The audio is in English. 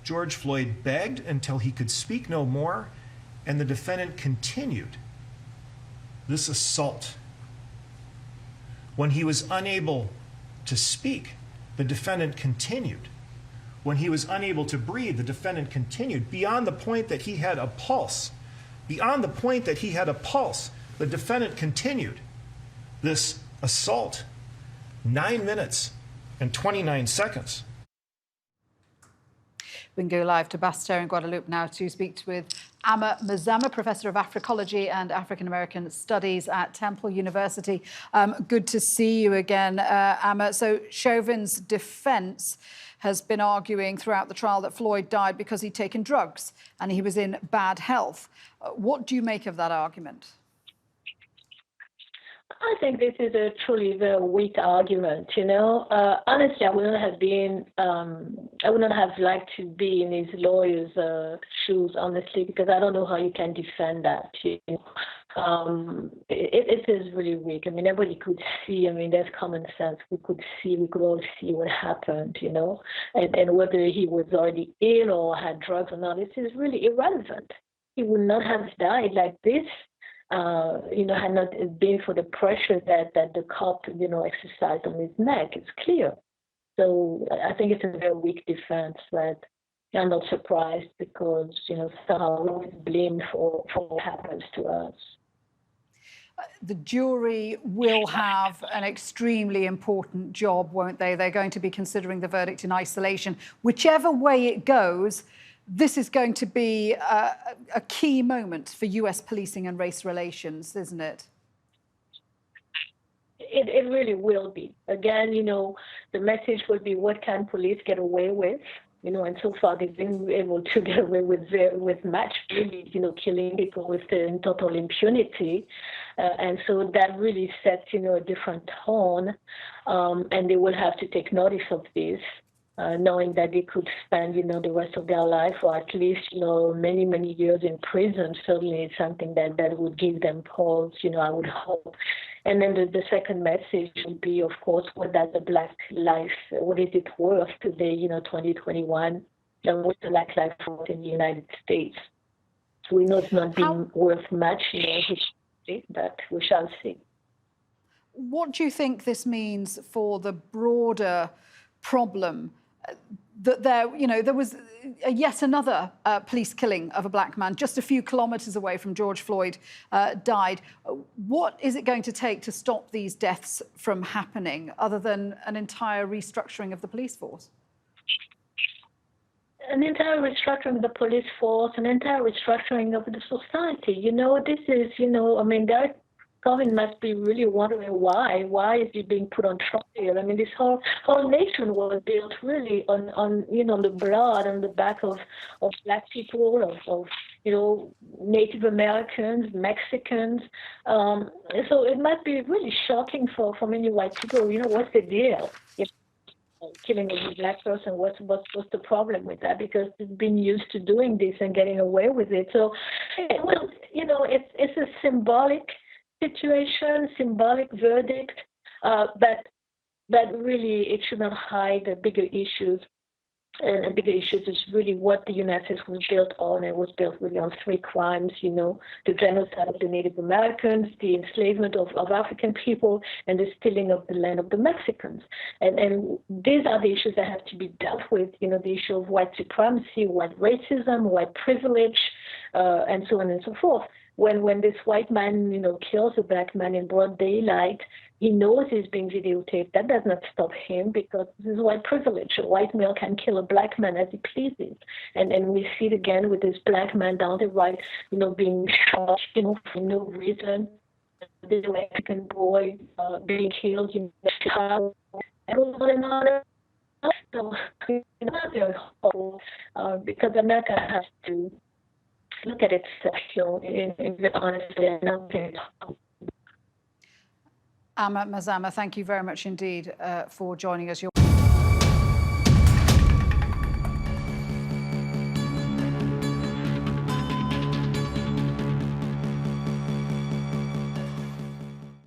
George Floyd begged until he could speak no more, and the defendant continued this assault. When he was unable to speak, the defendant continued. When he was unable to breathe, the defendant continued, beyond the point that he had a pulse. Beyond the point that he had a pulse, the defendant continued this assault. 9 minutes and 29 seconds. We can go live to Basse-Terre in Guadeloupe now to speak with Mazama, Professor of Africology and African American Studies at Temple University. Good to see you again, Amma. So Chauvin's defence has been arguing throughout the trial that Floyd died because he'd taken drugs and he was in bad health. What do you make of that argument? I think this is a truly very weak argument, you know. Honestly, I wouldn't have liked to be in his lawyer's shoes, honestly, because I don't know how you can defend that, you know. It is really weak. I mean, everybody could see, I mean, there's common sense. We could all see what happened, you know, and whether he was already ill or had drugs or not, this is really irrelevant. He would not have died like this. You know, had not been for the pressure that the cop, you know, exercised on his neck. It's clear. So I think it's a very weak defense, but I'm not surprised because, you know, somehow we're always blamed for what happens to us. The jury will have an extremely important job, won't they? They're going to be considering the verdict in isolation. Whichever way it goes, this is going to be a key moment for US policing and race relations, isn't it? It really will be. Again, you know, the message will be, what can police get away with? You know, and so far they've been able to get away with much, really, you know, killing people with total impunity. And so that really sets, you know, a different tone. And they will have to take notice of this. Knowing that they could spend, you know, the rest of their life, or at least, you know, many, many years in prison. Certainly it's something that would give them pause, you know, I would hope. And then the second message would be, of course, what does a black life, what is it worth today, you know, 2021, and what's a black life worth in the United States? So we know it's not being worth much, you know, but we shall see. What do you think this means for the broader problem that there was yet another police killing of a black man just a few kilometres away from George Floyd died? What is it going to take to stop these deaths from happening, other than an entire restructuring of the police force? An entire restructuring of the police force, an entire restructuring of the society. You know, this is, you know, I mean, Chauvin must be really wondering why. Why is he being put on trial? I mean, this whole nation was built really on you know, the blood on the back of black people, of you know, Native Americans, Mexicans. So it must be really shocking for many white people. You know, what's the deal? If killing a black person, what's the problem with that? Because they've been used to doing this and getting away with it. So, well, you know, it's a symbolic situation, symbolic verdict, but really it should not hide the bigger issues. And the bigger issues is really what the United States was built on. It was built really on three crimes, you know, the genocide of the Native Americans, the enslavement of African people, and the stealing of the land of the Mexicans. And these are the issues that have to be dealt with, you know, the issue of white supremacy, white racism, white privilege, and so on and so forth. When this white man, you know, kills a black man in broad daylight, he knows he's being videotaped. That does not stop him, because this is white privilege. A white male can kill a black man as he pleases. And we see it again with this black man down the right, you know, being shot, you know, for no reason. This Mexican boy being killed in Chicago. And on and on. So, you know, very horrible, because America has to look at itself, you know, in honestly and nothing. Mazama, thank you very much indeed for joining us.